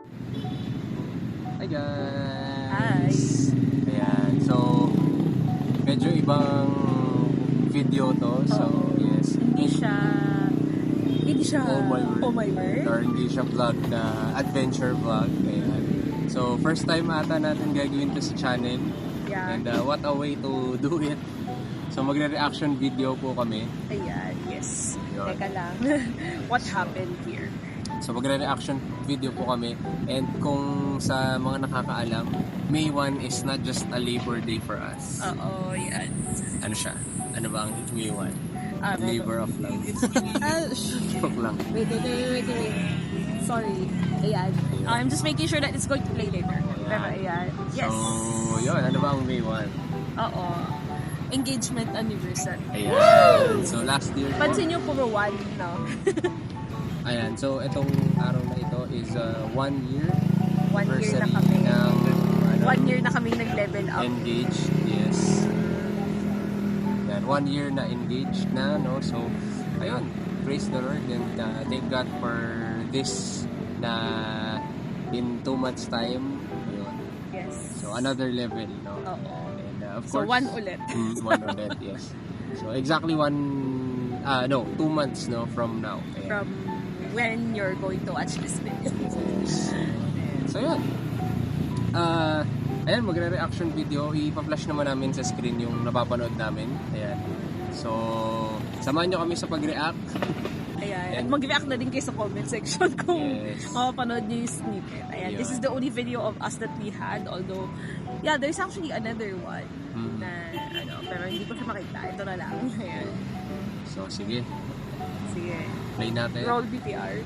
Hi Hi. guys! Ayan, so medyo ibang video to. So Oo. yes, Hindi siya oh my word. oh my word. Or hindi siya vlog na adventure vlog. Ayan. So first time ata natin gagawin to sa channel. Yeah. And what a way to do it. So magre-reaction video po kami. Ayan, yes. Yun. Teka lang. What happened here? So magre-reaction video po kami. And kung sa mga nakakaalam, May 1 is not just a Labor Day for us. Oo, yan. Ano siya? Ano ba ang May 1? Ah, Labor of love. Joke lang. Wait. Sorry. Ayan. I'm just making sure that it's going to play later. Pero ayan. Yes. So, yun. Ano ba ang May 1? Oo. Engagement anniversary. Ayan. So, last year. Pansin nyo, puro one, no? Ayan. So, itong araw na ito is 1 year. 1 year na anniversary kami. ng, 1 year na kami nag-level up. engaged. Yes. Ayan. 1 year na engaged na, no? So, ayun. Praise the Lord and thank God for this na in 2 months time. Ayun. Yes. So, another level, no? Oo. And of So, course, one ulit. one ulit, yes. So, exactly 2 months, no, from now. Ayan. From when you're going to watch this video. Yes. So, yun. Ayan, magre-reaction video. Ipa-flash naman namin sa screen yung napapanood namin. Ayan. So, samahan nyo kami sa pag-react. Ayan. At mag-react na din kayo sa comment section kung Yes. mapapanood nyo yung snippet. Ayan. Yun. This is the only video of us that we had. Although, yeah, there's actually another one na, pero hindi ko siya makita. Ito na lang. Ayan. So, sige. Sige. Play natin. Roll BTR.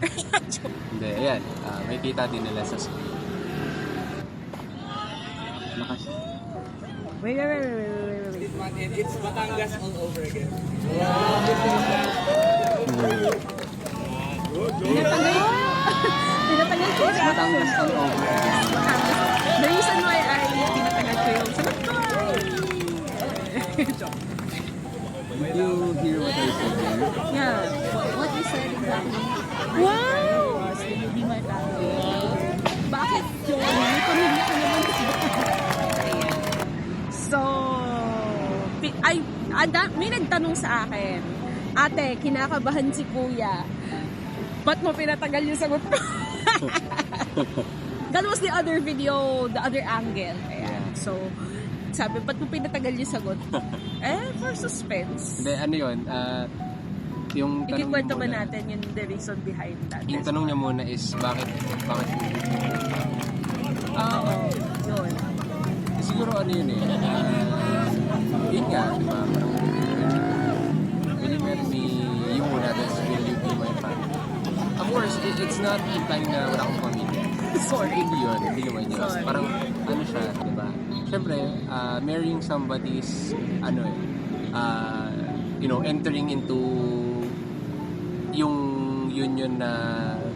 Hindi, ayan. May kita din nila sa screen. Lakas. Wait. It's Batangas all over again. Pinatagal ko yung Batangas all over again. The reason why I pinatagal ko yung sabat ko. Did you hear what I said there? Yeah. What you said exactly. Wow! Hindi matalo. Bakit yun? May pamilya ka naman. So, may nagtanong sa akin, ate, kinakabahan si kuya. Ba't mo pinatagal yung sagot ko? That was the other video, the other angle. Ayan. So, sabi, ba't mo pinatagal yung sagot? For suspense. Hindi, ano yun? Yung tanong Ikikwento niya ba muna- natin yung the reason behind that? Yung tanong niya muna is, bakit Oo, yun. siguro ano yun eh. Yun nga, di ba? Parang, will you marry me? Yung muna, that's will you be my family? Of course, it's not implying na wala akong pamilya. Sorry. Hindi yun, hindi naman yun. Sorry. Parang, ano siya, di ba? Siyempre, marrying somebody is, ano eh, entering into yung union na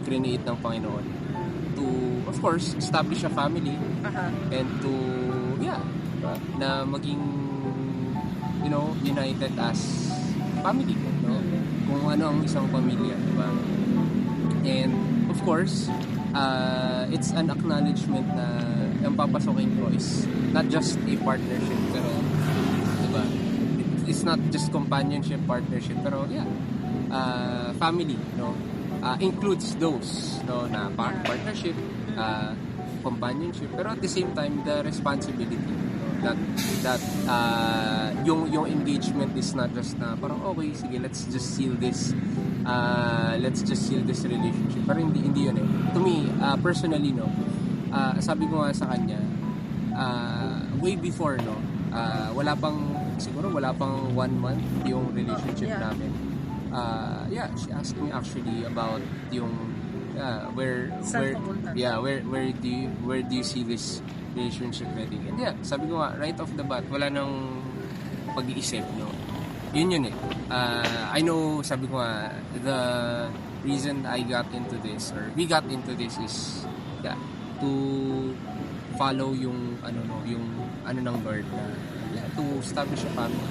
create ng Panginoon to, of course, establish a family and to, diba, na maging, united as family, no? Kung ano ang isang pamilya, diba? And, of course, it's an acknowledgement na ang papasokin ko is not just a partnership, pero, diba, it's not just companionship, partnership, pero, family, no? Includes those, no, na partnership, companionship, pero at the same time, the responsibility, no? that yung engagement is not just na parang okay, sige, let's just seal this relationship, pero hindi yun eh. To me, personally, no, sabi ko nga sa kanya, way before, no, siguro wala pang 1 month yung relationship namin. She asked me actually about yung where do you see this relationship heading? And sabi ko nga, right off the bat, wala nang pag-iisip, no? Yun eh. I know, sabi ko nga, the reason I got into this, or we got into this is, to follow yung ng Lord na, to establish a family.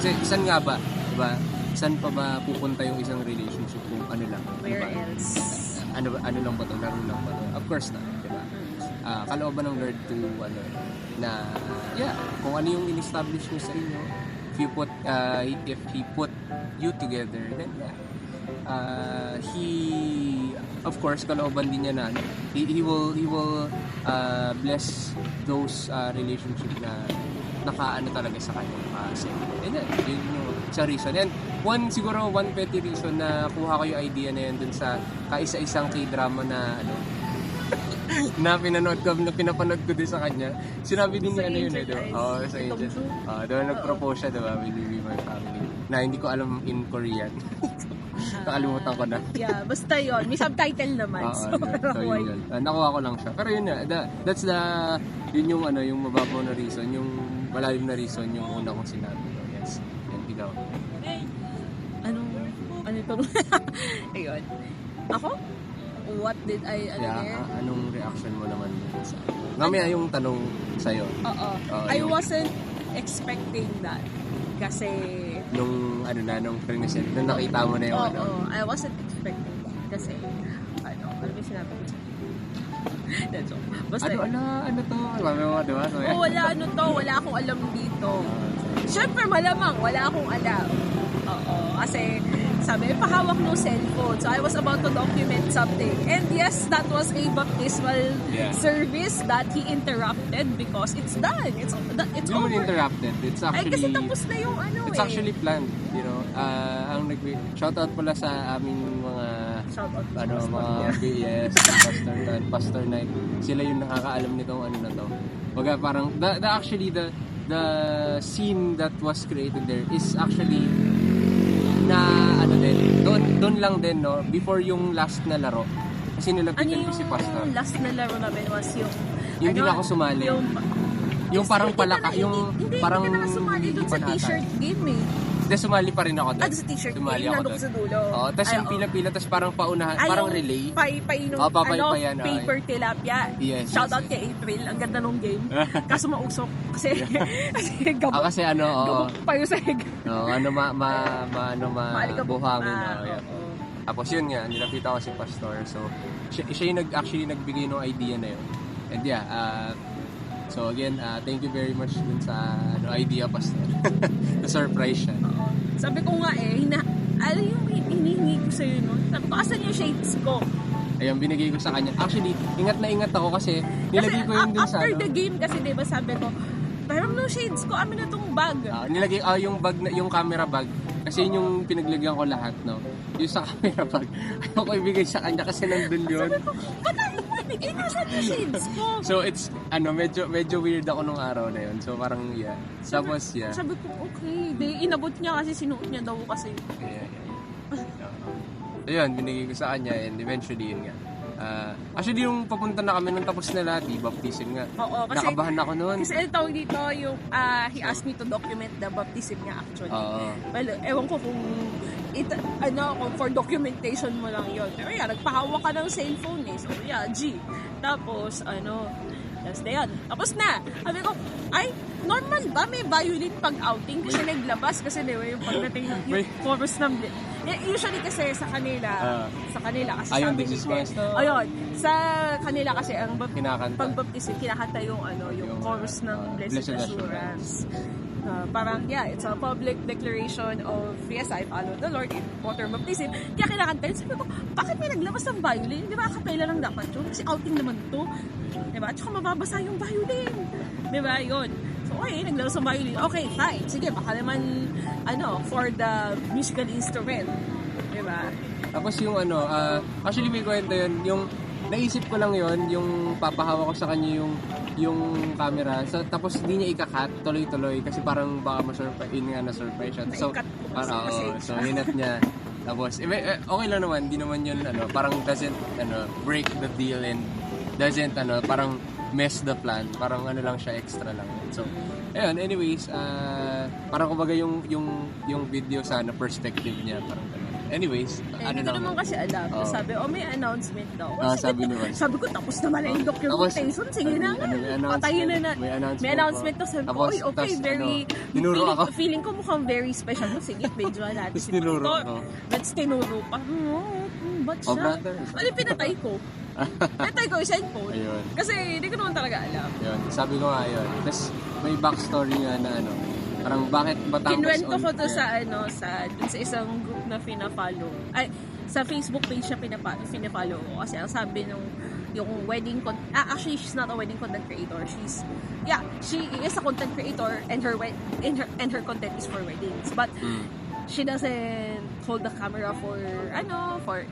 Kasi, saan nga ba, diba? Saan pa ba pupunta yung isang relationship kung ano lang? Where diba? else? Ano lang ba to? Laro lang ba to? Of course not, diba? kalooban ng Lord to ano na kung ano yung in-establish niyo sa inyo, if he put you together, then he of course kalooban din niya na he will bless those relationship na nakaano talaga sa kanya kasi yun yung sa reason. And siguro one petty reason na kuha ko yung idea na yun dun sa kaisa-isang K-drama na ano na pinapanood ko din sa kanya. Sinabi din niya ano yun sa Angel. Doon nag-propose siya, diba? Will you be my family? Na hindi ko alam in Korean. Nakalimutan ko na. Yeah, basta yun. May subtitle naman. So yun. Nakuha ko lang siya. Pero yun yun yung ano, yung mababaw na reason, yung malalim na reason, yung una kong sinabi. Yes. Yan, ikaw. Ano ito? Ayun. Ako? What did I anong reaction mo naman sa mamaya yung tanong sa'yo? I wasn't expecting that. Kasi nung present, nung nakita mo na yung I wasn't expecting that. Kasi ano ba sinabi ko? Basta ano to? Mami mo, diba? Wala akong alam dito. Siyempre malamang wala akong alam. Kasi sabi, pahawak ng cellphone. So I was about to document something. And yes, that was a baptismal service that he interrupted because it's done. It's over. Interrupted. It's actually kasi tapos na yung It's actually planned, you know. Shoutout pala sa aming mga Pastor Night. Sila yung nakakaalam nitong ano na to. Baga parang the scene that was created there is actually na doon lang din before yung last na laro kasi nilapitan ko si Pastor. Last na laro namin was yung hindi na ako sumali yung parang palaka parang hindi na sumali doon sa t-shirt game Hindi, sumali pa rin ako doon. Sa t-shirt sumali game, ako sa dulo. Tapos yung pila-pila, tapos parang paunahan, parang relay. Paper tilapia. Yes. Shoutout kay April, ang ganda nung game. Kaso mausok. Kasi gabok. Kasi gabok pa yung sahig. Buhangin. Tapos yun nga, nilapitan ko si Pastor. So, siya yung actually nagbigay ng idea na yun. And so again, thank you very much dun sa idea, Pastor. Na-surprise siya. Sabi ko nga alam yung hinihingi ko sa'yo, no? Sabi ko, asan yung shades ko? Ayun, binigay ko sa kanya. Actually, ingat na ingat ako kasi nilagay ko yun dun sa after the game kasi, diba, sabi ko, pero no shades ko, amin na tong bag. Nilagay yung bag, yung camera bag. Kasi yun yung pinaglagyan ko lahat, no? Yung sa camera bag. Ayaw ko ibigay sa kanya kasi nandun yun. Sabi ko, nasan yung shades ko? So it's, medyo weird ako nung araw na yun. So parang, Tapos, Sabi ko, okay. Inabot niya kasi sinuot niya daw kasi. Ayun, binigay ko sa kanya and eventually yun nga. Actually, yung papunta na kami nung tapos na lahat, baptism nga. Oo, kasi nakabahan ako noon. Kasi tawag dito, yung, he asked me to document the baptism niya actually. Well, ewan ko kung kung for documentation mo lang yun. Pero nagpahawak ka ng cellphone So Tapos, tapos na. Sabi ko, normal ba? May violin pag outing? Kasi naglabas kasi yung pagdating yung chorus ng usually kasi sa kanila kasi ayun, sabi this is ni ayun, sa kanila kasi ang pagbaptism, kinakanta yung chorus ng Blessed Assurance. Parang, it's a public declaration of, yes, I follow the Lord in water baptism. Kaya kinakanta yun. Sabi ko, bakit may naglabas ng violin? Di ba, kapela lang dapat yun? Kasi outing naman to. Di ba? At saka mababasa yung violin. Di ba? Yun. So, naglabas ng violin. Okay, fine. Sige, baka naman, for the musical instrument. Di ba? Tapos yung actually may kwento yun, yung naisip ko lang yun, yung papahawa ko sa kanya yung camera. So, tapos hindi niya ikakat tuloy-tuloy kasi parang baka na-surprise siya. So, hinat niya. Tapos, okay lang naman, hindi naman yun, parang doesn't, break the deal and doesn't, parang mess the plan. Parang lang siya, extra lang. So, ayun, anyways, parang kumbaga yung video sa perspective niya, parang anyways, hindi ko naman kasi alam. Sabi, may announcement daw. Sabi naman. Sabi ko, tapos naman yung documentation. Sige na nga. Patayin na. May announcement to. Sabi ko, okay, very... Feeling ko mukhang very special. Sige, medyo natin. Tapos tinuro. Let's tinuro pa. Ba't siya? Pinatay ko. Ito ko isend po. Ayun. Kasi hindi ko naman talaga alam. Yun, sabi ko nga yun. Tapos may backstory nga na ano, parang bakit Batangas Kinwento ko to yeah. dun sa isang group na pina-follow. Ay, sa Facebook page siya pina-follow ko. Kasi ang sabi nung yung wedding actually she's not a wedding content creator. She is a content creator and her content is for weddings. But she doesn't hold the camera for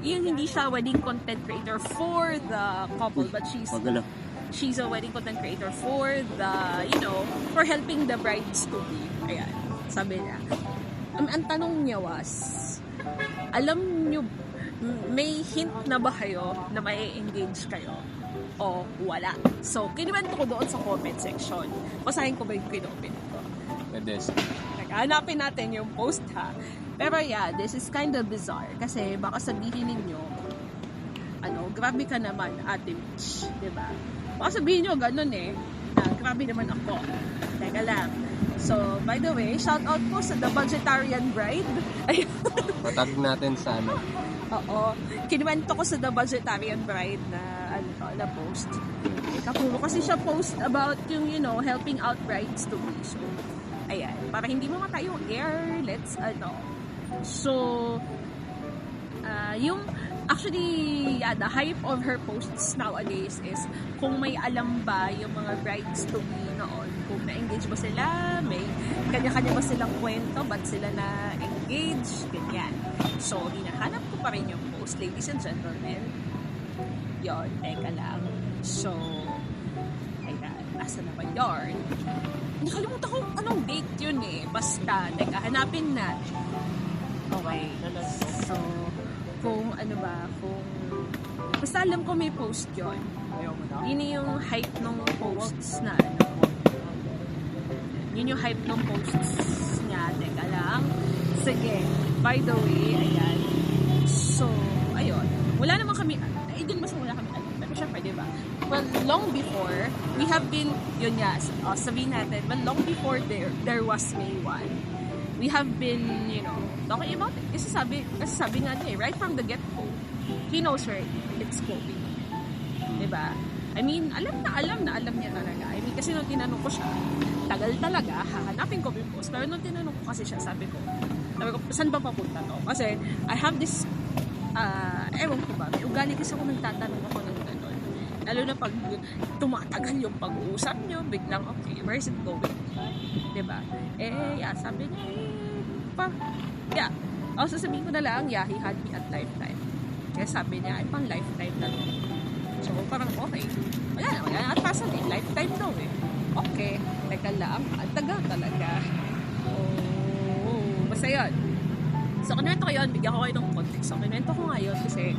yung hindi siya wedding content creator for the couple, but she's a wedding content creator for the, for helping the brides to be. Ayan, sabi niya. Ang tanong niya was, alam niyo, may hint na ba kayo na may engage kayo? O wala? So, kinuwento ko doon sa comment section. Basahin ko ba yung kinoment ko? Hanapin natin yung post ha. Pero yeah, this is kind of bizarre. Kasi baka sabihin ninyo, grabe ka naman, Ate Mitch. Diba? Baka sabihin nyo, ganun grabe naman ako. Teka lang. So, by the way, shout out po sa The Budgetarian Bride. Patag natin sa ano. Oo. Kinuwento ko sa The Budgetarian Bride na post. Kapuro kasi siya post about yung, helping out brides to be. So, ayan. Para hindi mamatay yung air, So, the hype of her posts nowadays is kung may alam ba yung mga brides to be noon, kung na-engage ba sila, may kanya-kanya ba silang kwento, ba't sila na-engage, ganyan. So, hinahanap ko pa rin yung post, ladies and gentlemen. Yon, teka lang. So, ayan, asa na ba yarn? Nakalimutan ko anong date yun Basta, teka, hanapin na. Okay. So, basta alam ko may post yun. Yun yung hype ng posts na Yun yung hype ng posts niya. Teka lang. Sige. By the way, ayan. So, ayun. Wala naman kami, din mas wala kami alam. Pero syempre, diba? Well, long before, we have been, yun nga, sabihin natin, well, long before there was May 1, we have been, talking about it. Kasi sabi nga niya, right from the get-go, he knows her, it's Kobe. Diba? I mean, alam niya talaga. I mean, kasi nung tinanong ko siya, tagal talaga, hahanapin ko yung post. Pero nung tinanong ko kasi siya, sabi ko, saan ba papunta to? Kasi, I have this, ewan ko ba, may ugali kasi ako nagtatanong ako ng gano'n. Lalo na pag tumatagal yung pag-uusap nyo, biglang, okay, where is it going? Diba? Sabi niya, sasabihin ko na lang, he had me at lifetime. Kaya sabi niya, ay pang lifetime na to. So, parang okay. Wala, at pasan lifetime daw Okay, teka lang, ang tagal talaga. Basta yun. So, kinuwento ko yun, bigyan ko kayo ng context. So, kinuwento ko ngayon kasi,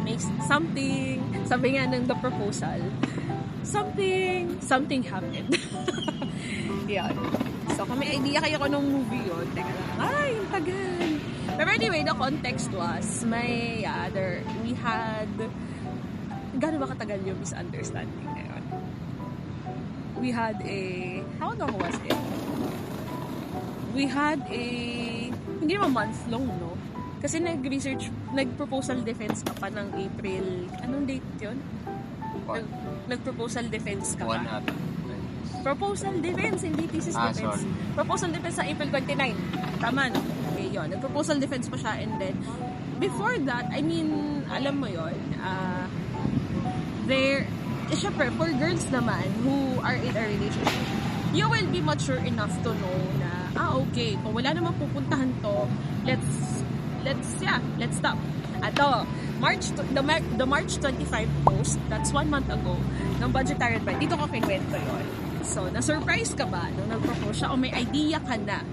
may something, sabi nga ng the proposal, something happened. Yan. So, kung may idea kayo ko nung movie yun, teka lang, ang tagal. Pero anyway, the context was, we had, gano'n ba katagal yung misunderstanding na yun? We had how long was it? We had hindi naman month-long, no? Kasi nag-proposal defense ka pa ng April, anong date yun? Nag-proposal defense ka pa. Proposal defense, hindi thesis defense. Sorry. Proposal defense sa April 29. Tama, no? Okay, yun. Nag-proposal defense pa siya, and then, before that, I mean, alam mo yun, syempre, for girls naman who are in a relationship, you will be mature enough to know na, okay, kung wala naman pupuntahan to, let's stop. Ato, the March 25 post, that's 1 month ago, ng Budgetarian Bride, dito ko kinwento yun. So, na-surprise ka ba nung nag-propose siya o may idea ka na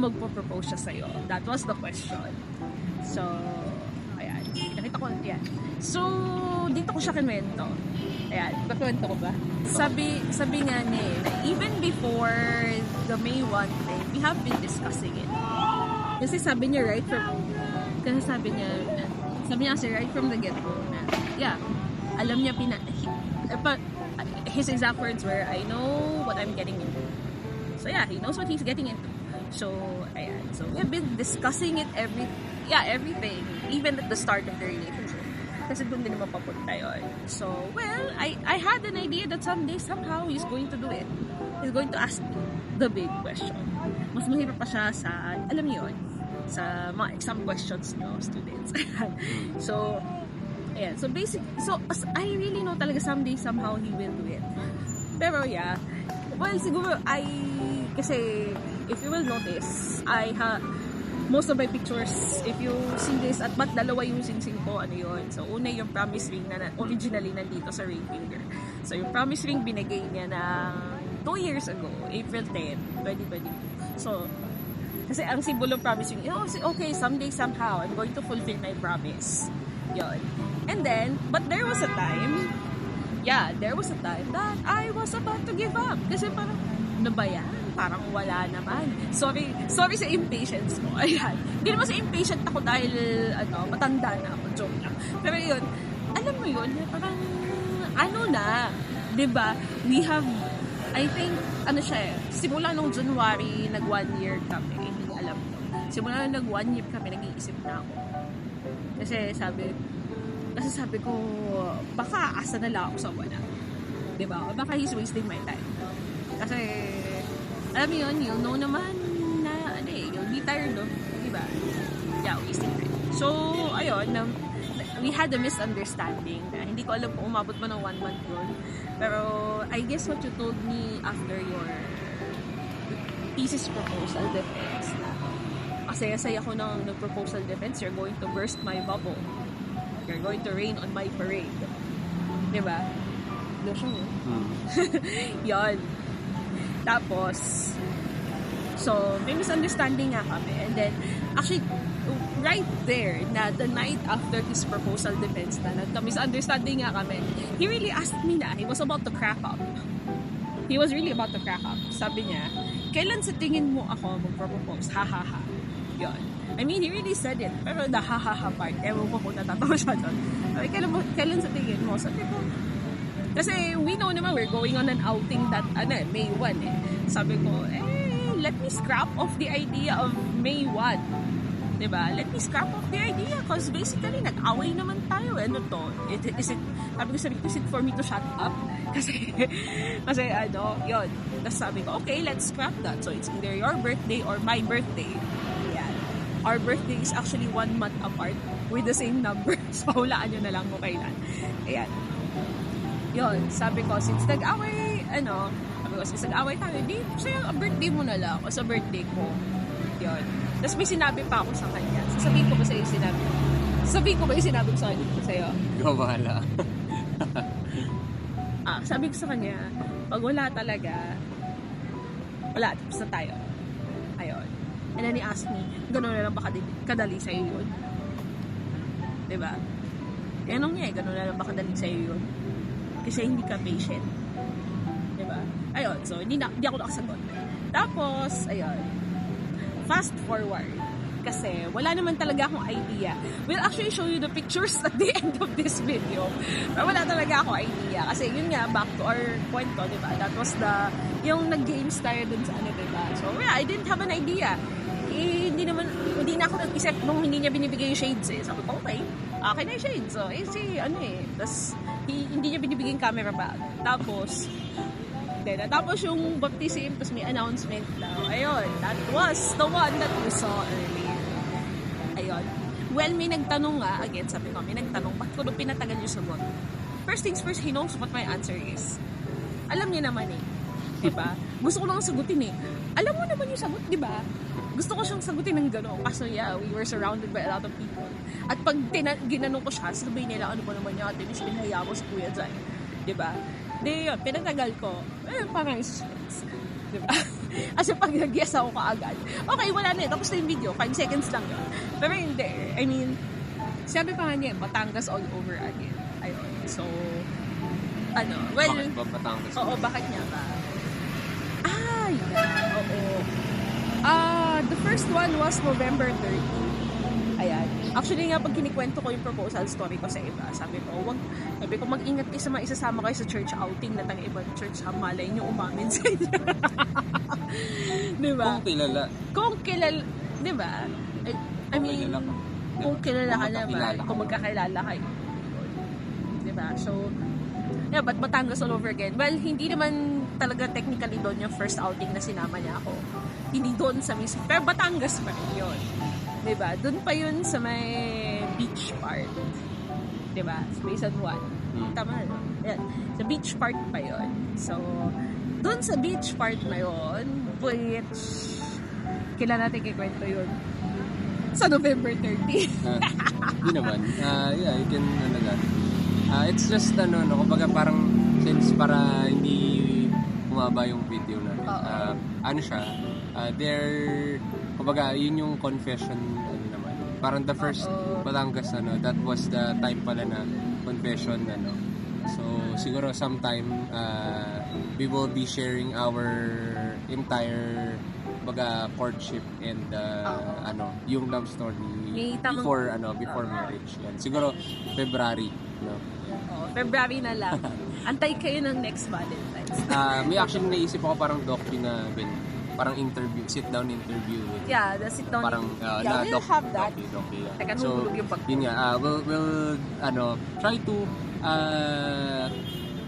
magpo-propose siya sa'yo? That was the question. So, ayan. Nakita ko yan. So, dito ko siya kinwento. Ayan. Kakwento ko ba? Sabi nga niya na even before the May 1 thing, we have been discussing it. Kasi sabi niya right from the get-go na, alam niya his exact words were, I know what I'm getting into. So he knows what he's getting into. So, ayan. So, we have been discussing it everything, even at the start of the relationship. Kasi doon din naman papunta yun. So, well, I had an idea that someday, somehow, he's going to do it. He's going to ask me the big question. Mas mahirap pa siya sa, alam niyo yun, sa mga exam questions nyo, students. So, ayan. So, I really know talaga someday, somehow, he will do it. Pero, yeah. Well, siguro, kasi, if you will notice, most of my pictures, if you see this, at ba't dalawa yung singsing ko, ano yun? So, una yung promise ring na originally nandito sa ring finger. So, yung promise ring binigay niya ng 2 years ago, April 10, 2022. So, kasi ang symbol ng promise ring, okay, someday, somehow, I'm going to fulfill my promise. Yun. And then, but there was a time that I was about to give up. Kasi parang, ano ba yan? Parang wala naman. Sorry sa impatience mo. Ayan. Hindi naman sa impatient ako dahil, matanda na ako. Joke lang. Pero yun, alam mo yun, parang, diba? We have, I think, simula nung January, nag 1 year kami. Hindi alam ko. Simula nung nag 1 year kami, nag-iisip na ako. Kasi sabi ko, baka asa na lang ako sa wala. Diba? Baka he's wasting my time. Kasi, alam mo yun, you'll know naman na, you'll be tired of, diba? Yeah, wasting time. So, ayun, we had a misunderstanding na hindi ko alam kung umabot mo ng 1 month yun. Pero, I guess what you told me after your thesis proposal defense na masaya-saya ko ng proposal defense, you're going to burst my bubble. You're going to rain on my parade. Diba? No, sure. Yun. Tapos, so, may misunderstanding nga kami. And then, actually, right there, na the night after his proposal defense na misunderstanding nga kami, he really asked me na, he was about to crack up. He was really about to crack up. Sabi niya, kailan sa tingin mo ako magpropose? Ha ha ha. Yun. I mean, he really said it. Pero the ha ha ha part, ewan ko kung natatawa siya doon. Kailan sa tingin mo? Sabi ko, kasi we know naman we're going on an outing that, May 1 eh. Sabi ko, let me scrap off the idea of May 1. Diba? Let me scrap off the idea because basically, nag-away naman tayo. Ano to? Sabi ko, is it for me to shut up? Kasi yun. Tapos sabi ko, okay, let's scrap that. So, it's either your birthday or my birthday. Ayan. Our birthday is actually 1 month apart with the same number. So, hulaan nyo na lang mo kailan. Ayan. Yun, sabi ko, since nag-away tayo, di, sa'yo, birthday mo na lang, o sa birthday ko. Yun. Tapos may sinabi pa ako sa kanya. Sasabihin ko ba sa'yo yung sinabi ko sa'yo? Ikaw bahala. Sabi ko sa kanya, pag wala talaga, wala, tapos na tayo. Ayun. And then he asked me, gano'n na lang ba kadali sa'yo yun? Diba? Ganun niya gano'n na lang ba kadali sa'yo yun? Kasi hindi ka patient. Diba? Ayun, so hindi ako nakasagot. Tapos, ayun, fast forward. Kasi wala naman talaga akong idea. We'll actually show you the pictures at the end of this video. Pero wala talaga akong idea. Kasi yun nga, back to our point ko, diba? That was yung nag-games tayo dun sa diba? So yeah, I didn't have an idea. Hindi na ako nag-isip nung hindi niya binibigay yung shades eh. Sabi ko, okay, akin na yung shades. So, tapos, hindi niya binibigay yung camera bag. Tapos yung baptism, tapos may announcement daw. Ayun, that was the one that we saw earlier. Ayun. Well, may nagtanong nga, again, sabi ko, may nagtanong, bakit ko pinatagal yung sagot? First things first, he knows what my answer is. Alam niya naman eh. Diba? Gusto ko lang sagutin eh. Alam mo naman yung sagot, diba? Gusto ko siyang sagutin ng gano'n. Kaso yeah, we were surrounded by a lot of people. At pag ginanong ko siya, sabi nila, ano ba naman niya, ate, miss, pinahaya mo si Kuya Zay. Diba? Di yun, pinatagal ko. Parang suspense. Diba? Kasi pag nag-yes ako kaagad, okay, wala na eh. Tapos na yung video. 5 seconds lang yun. Pero hindi. I mean, sabi pa nga niya, Batangas all over again. Ayun. So, well, bakit ba Batangas? Oo, bakit niya ba? Yeah, oo. The first one was November 30. Ayan. Actually nga, pag kinikwento ko yung proposal story ko sa iba, sabi ko, mag-ingat kayo sa mga isasama kayo sa church outing na ibang church, malay nyo umamin sa inyo. Diba? Kung kilala, diba? I mean, kung kilala ka naman, kung magkakilala kayo. diba? So, yeah, but Batangas all over again. Well, hindi naman talaga technically doon yung first outing na sinama niya ako. Hindi doon sa mismo. Pero Batangas pa rin yun. Diba? Doon pa yun sa may beach part. Diba? Sa Basin 1. Tama na. Yan. Sa beach part pa yun. So, doon sa beach part na yun, which, kailan natin kikwento yun? Sa November 30. Hindi naman. Yeah, you can, it's just, kumbaga parang, since para hindi bumaba yung video na, kumbaga, yun yung confession, naman. Parang the first Batangas, that was the time pala na confession, So, siguro sometime, we will be sharing our entire courtship and yung love story before marriage. Yan. Siguro February, February na lang. Antay kayo ng next Valentine's. May actually naisip ako parang docu na parang interview, sit down interview with the sit down. Parang we'll have that. Docu. Teka, so, yung yun nga, we'll try to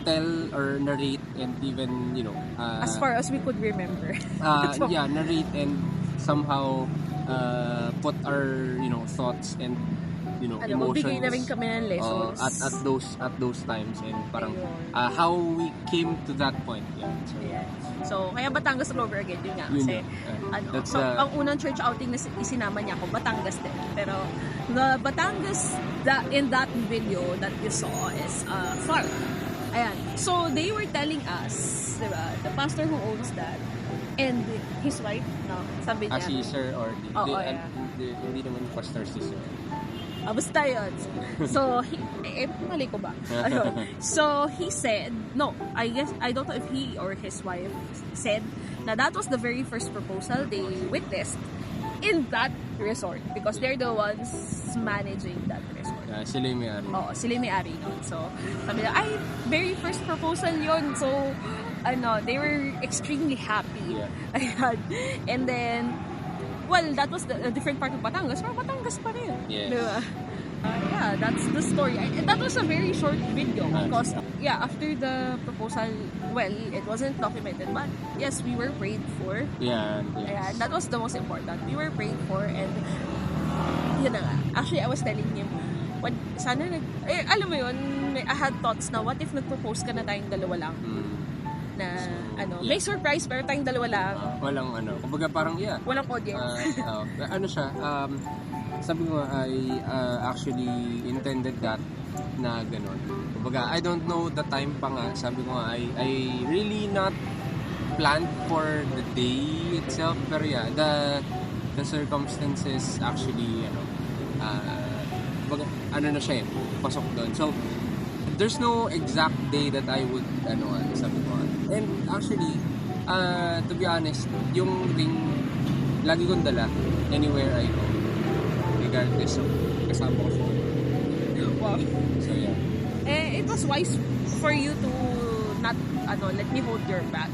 tell or narrate and even as far as we could remember. Narrate and somehow put our thoughts and emotions. Bigay na rin kami ng lessons at those times and parang how we came to that point. So kaya Batangas all over again din nga kasi ang unang church outing na isinama niya ako Batangas din. Pero the Batangas in that video that you saw is far. Ayan. So, they were telling us, diba, the pastor who owns that, and his wife, sabi niya. Si Sir or hindi naman pastor si Sir. Basta yun. So, mali ko ba? So, he said, I don't know if he or his wife said na that was the very first proposal they witnessed in that resort because they're the ones managing that resort. Sila yung may-ari. Oo, sila yung may-ari nun. So, sabi nila, very first proposal yun. So, they were extremely happy. Yeah. Ayan. And then, well, that was a different part of Batangas. Pero Batangas pa rin. Yes. Diba? That's the story. And that was a very short video because, after the proposal, well, it wasn't documented, but yes, we were prayed for. Yeah. Ayan, that was the most important. We were prayed for and yun na nga. Actually, I was telling him, alam mo yun, I had thoughts na what if nag-propose ka na tayong dalawa lang? May surprise pero tayong dalawa lang. Walang kumbaga parang walang audience. Sabi ko I actually intended that na gano'n. Kumbaga I don't know the time pa nga. Sabi ko I really not planned for the day itself pero the circumstances actually na siya pasok doon. So, there's no exact day that I would, sabi ko. And actually, to be honest, yung ring, lagi kong dala anywhere I go. Regardless of, kasama ko siya. Wow. So, yeah. It was wise for you to not, let me hold your bag.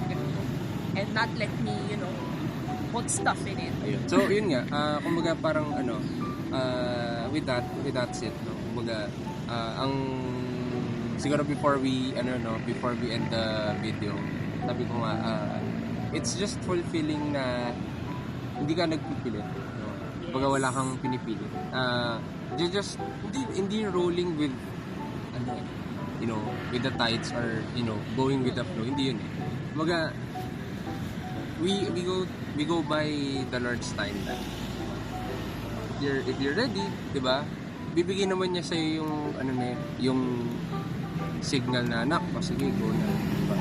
And not let me, put stuff in it. Ayun. So, yun nga, kumbaga parang, with that set, kumbaga ang siguro before we end the video, sabi ko nga it's just fulfilling na hindi ka nagpipilit, kumbaga wala kang pinipilit, just hindi rolling with with the tides or going with the flow, hindi yun kumbaga we go by the Lord's time na if you're ready, 'di ba? Bibigyan naman niya sa yung yung signal na anak, sige go na, diba?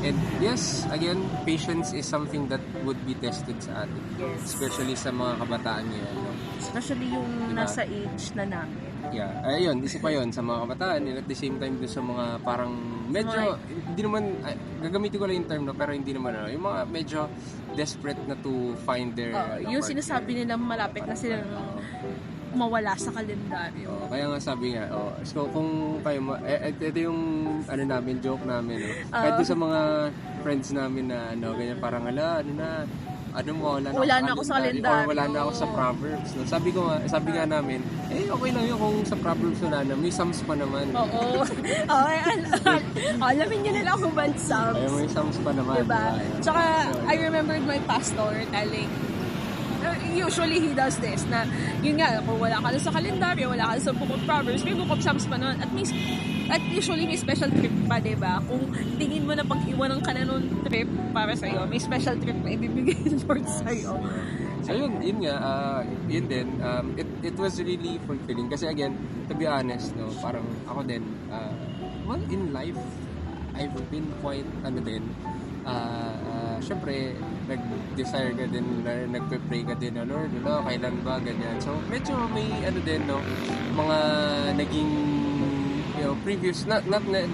And yes, again, patience is something that would be tested sa atin. Yes. Especially sa mga kabataan ngayon, Especially yung nasa age na namin. Yeah, ayun, isa pa yun sa mga kabataan and at the same time din sa mga parang medyo hindi naman gagamitin ko lang yung term pero hindi naman yung mga medyo desperate na to find their yung sinasabi nila malapit na silang mawala sa kalendaryo. Kaya nga sabi nga, so kung kayo, ito yung joke namin, kahit sa mga friends namin na ganyan parang wala na ako sa kalendaryo. Or wala na ako sa Proverbs. No? Sabi nga namin, okay lang yun kung sa Proverbs wala na. May Psalms pa naman. Oo. Alamin nyo nila kung ba Psalms. May Psalms pa naman. Diba? Tsaka, I remembered my pastor telling, usually he does this, na yun nga, kung wala ka na sa kalendaryo, wala ka na sa Book of Proverbs, may Book of Psalms pa nun. At usually may special trip pa, diba? Kung tingin mo na pag-iwanan ka na nung trip para sa'yo, may special trip na ibibigay ng Lord sa'yo. So yun nga, yun din, it was really fulfilling. Kasi again, to be honest, no, parang ako din, well, in life, I've been quite, syempre, nag-desire ka din, nagpe-pray ka din, Lord, kailan ba, ganyan. So, medyo may, mga naging, previous, not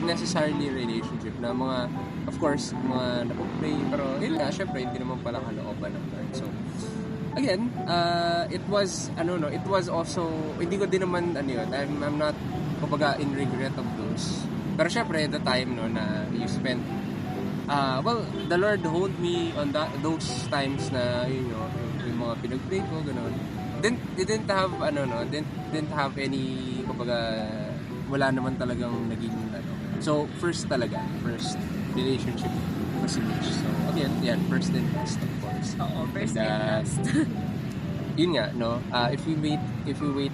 necessarily relationship, na mga, of course, mga napag-pray, pero yun nga, syempre, hindi naman pala kalooban ng Lord. So, again, it was also, hindi ko din naman, I'm not, kumbaga, in regret of those. Pero syempre, the time, na you spent, well, the Lord hold me on those times na, yung mga pinag-pray ko, gano'n. Didn't have any, kumbaga, wala naman talagang naging, So, first relationship was Mitch. So, again, yan, first and last, of course. Oo, first and last. Yun nga, if you wait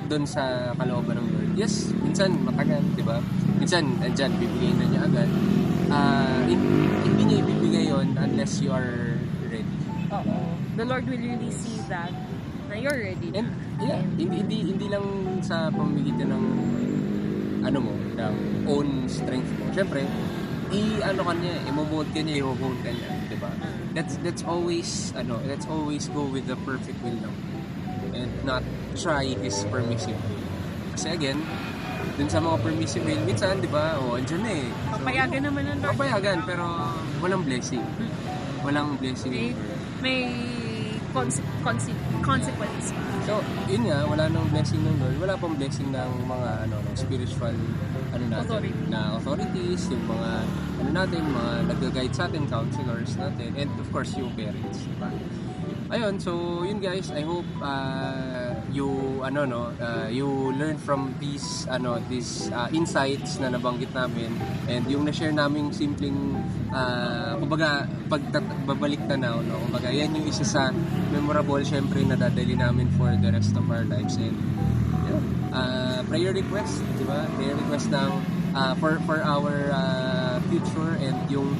dun sa kalooban ng Lord, yes, minsan matagal, di ba? Minsan, andyan, bibigay na niya agad. Hindi niya ibibigay yon unless you are ready. Oo. The Lord will really see that na you're ready. And, yeah, hindi lang sa pamamagitan ng ng own strength mo. Siyempre, i-mold ka niya, i-mold ka niya, di ba? Let's always go with the perfect will lang. And not try his permissive will. Kasi again, dun sa mga permissive will, minsan, di ba, andyan na eh. So, papayagan naman ng Lord. Papayagan, pero walang blessing. Walang blessing. May consequence pa. So, yun nga, wala nang blessing ng Lord, wala pang blessing ng mga spiritual authorities, yung mga mga nag-guide sa atin, counselors natin, and of course yung parents, diba? Ayun, so yun guys, I hope you learn from these insights na nabanggit namin, and yung na-share naming simpleng kumbaga babalik tanaw, kumbaga yan yung isa sa memorable syempre na dadali namin for the rest of our lives. And prayer request, di ba? Prayer request ng for our future and yung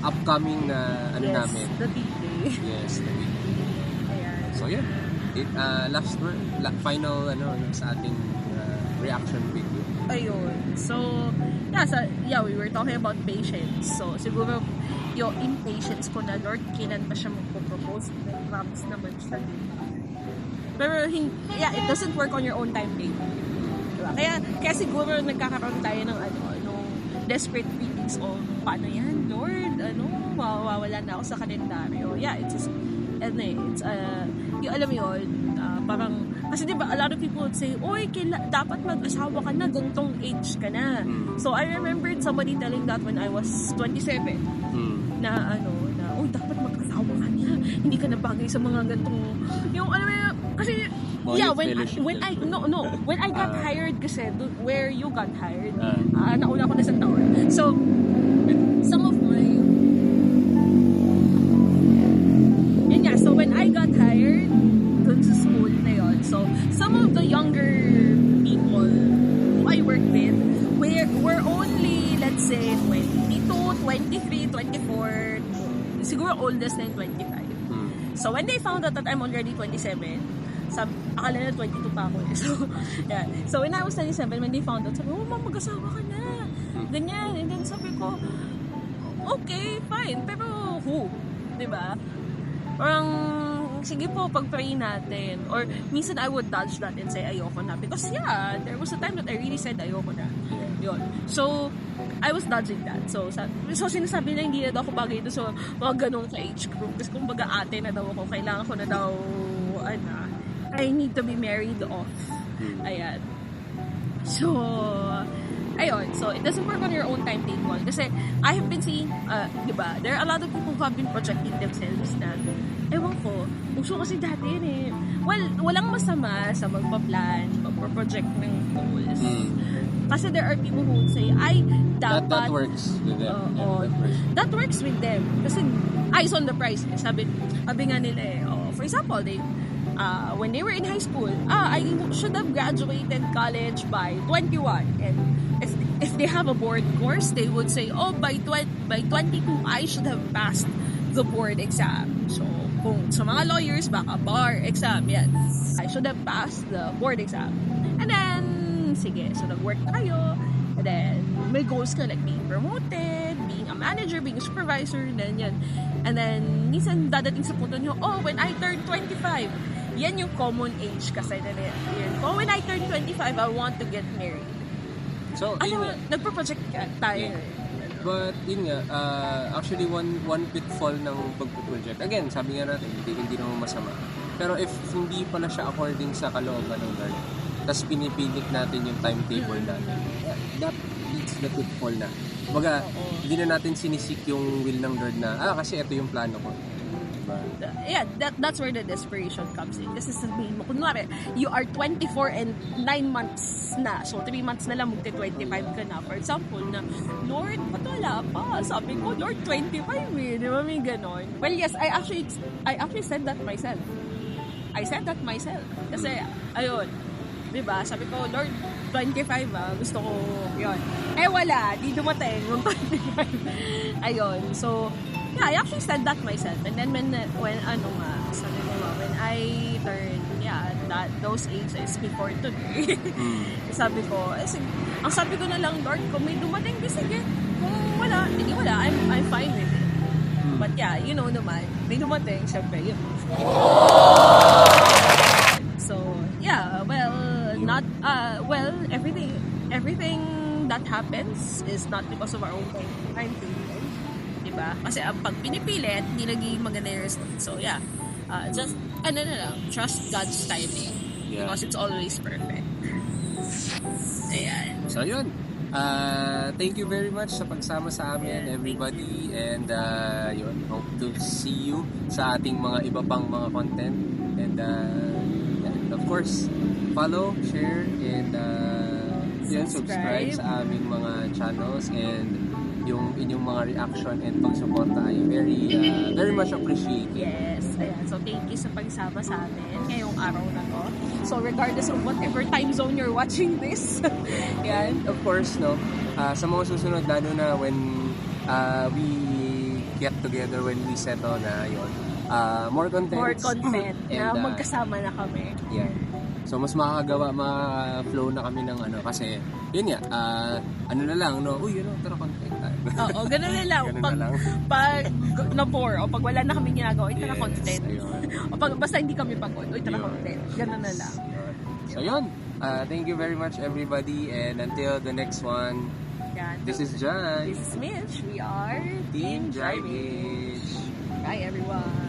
upcoming na namin. The big day. Yes, the big day. Ayan. So yeah, last word, final sa ating reaction video. Ayun. So, we were talking about patience. So, siguro yung impatience ko na, Lord, kailan pa siya magpo-propose? Promise naman siya. Pero, it doesn't work on your own timetable. Diba? Kaya siguro nagkakaroon tayo ng desperate feelings of, paano yan, Lord? Mawawala na ako sa kalendaryo. Yeah, it's yung alam mo yun, parang, kasi diba, a lot of people would say, dapat mag-asawa ka na, gantong age ka na. So, I remembered somebody telling that when I was 27, na dapat mag-asawa ka na, hindi ka na bagay sa mga gantong, yung, alam mo yun, kasi, when I got hired kasi, where you got hired, nauna ko na sa taon. So, some of my, so when I got hired dun sa school na yun, so some of the younger people who I worked with were only, let's say, 22, 23, 24, siguro oldest na yung 25. So when they found out that I'm already 27, akala na 22 pa ako. So when I was 27, when they found out, sabi, mag-asawa ka na. Ganyan. And then sabi ko, okay, fine. Pero who? Diba? Parang, sige po, pag-pray natin. Or, minsan I would dodge that and say, ayoko na. Because, there was a time that I really said, ayoko na. Yun. So, I was dodging that. So sinasabi na hindi na daw ako bagay ito sa mga ganong ka-age group. Kasi kumbaga ate na daw ako. Kailangan ko na daw, I need to be married off. Ayan. So, ayun, so it doesn't work on your own timetable. Kasi I have been seeing, di ba, there are a lot of people who have been projecting themselves na, ewan ko, uso kasi dati yun eh. Well, walang masama sa magpa-plan, magpa-project ng goals. Kasi there are people who would say, ay, dapat... That works with them. That works with them. Kasi, eyes on the prize. Sabi nga nila eh, for example, when they were in high school, I should have graduated college by 21. And if they have a board course, they would say, by 22, I should have passed the board exam. So, kung sa mga lawyers, baka bar exam, yan. I should have passed the board exam. And then, sige, so nag-work na kayo. And then, may goals ka like being promoted, being a manager, being a supervisor, then yan. And then, minsan dadating sa punto nyo, when I turn 25, yan yung common age kasi na yan. When I turn 25, I want to get married. So, nagpo-project tayo. Yeah. But, yun nga, actually, one pitfall ng pagpo-project. Again, sabi nga natin, hindi naman masama. Pero if hindi pala siya according sa kalooban ng Lord, tapos pinipilit natin yung timetable natin, that leads the pitfall na. Baga, hindi na natin sinisik yung will ng Lord na, kasi ito yung plano ko. Yeah, that's where the desperation comes in. Kasi sabihin mo, kunwari, you are 24 and 9 months na. So, 3 months na lang, magti-25 ka na. For example, na, Lord, ba't wala pa? Sabi ko, Lord, 25 eh. Di ba may ganon? Well, yes, I actually said that myself. I said that myself. Kasi, ayun, diba? Sabi ko, Lord, 25 gusto ko yun. Wala, di dumating yung 25. Ayun, so, yeah, I actually said that myself. And then when sabi ko when I turned, those ages before today, sabi ko, ang sabi ko na lang, Lord, kung may dumating, sige. Kung wala, hindi wala, I'm fine with it. But yeah, you know naman, may dumating, syempre, yun. So, yeah, everything that happens is not because of our own timetable. Diba? Kasi pag pinipilit, hindi naging maganda yung result. So, yeah. Just, trust God's timing. Yeah. Because it's always perfect. Ayan. So, yun. Thank you very much sa pagsama sa amin, everybody. And, hope to see you sa ating mga iba pang mga content. And, of course, follow, share, and subscribe sa aming mga channels. And, yung inyong mga reaction and pagsuporta ay very much appreciated. Yes, ayan. So, thank you sa pagsama sa amin ngayong araw na to. So, regardless of whatever time zone you're watching this, yan. Of course, sa mga susunod, lalo na when we get together, when we settle na yun, more content. More content and, na magkasama na kami. Yeah. So, mas makakagawa, flow na kami ng kasi, yun nga, na lang, tara content tayo. Oo, ganun na lang. Pag na-bore, o pag wala na kami ginagawa, tara content. O basta hindi kami pagod, tara content. Ganun na lang. So, yun. Thank you very much, everybody. And until the next one, this is John. This is Mitch. We are Team Drivage. Bye, everyone.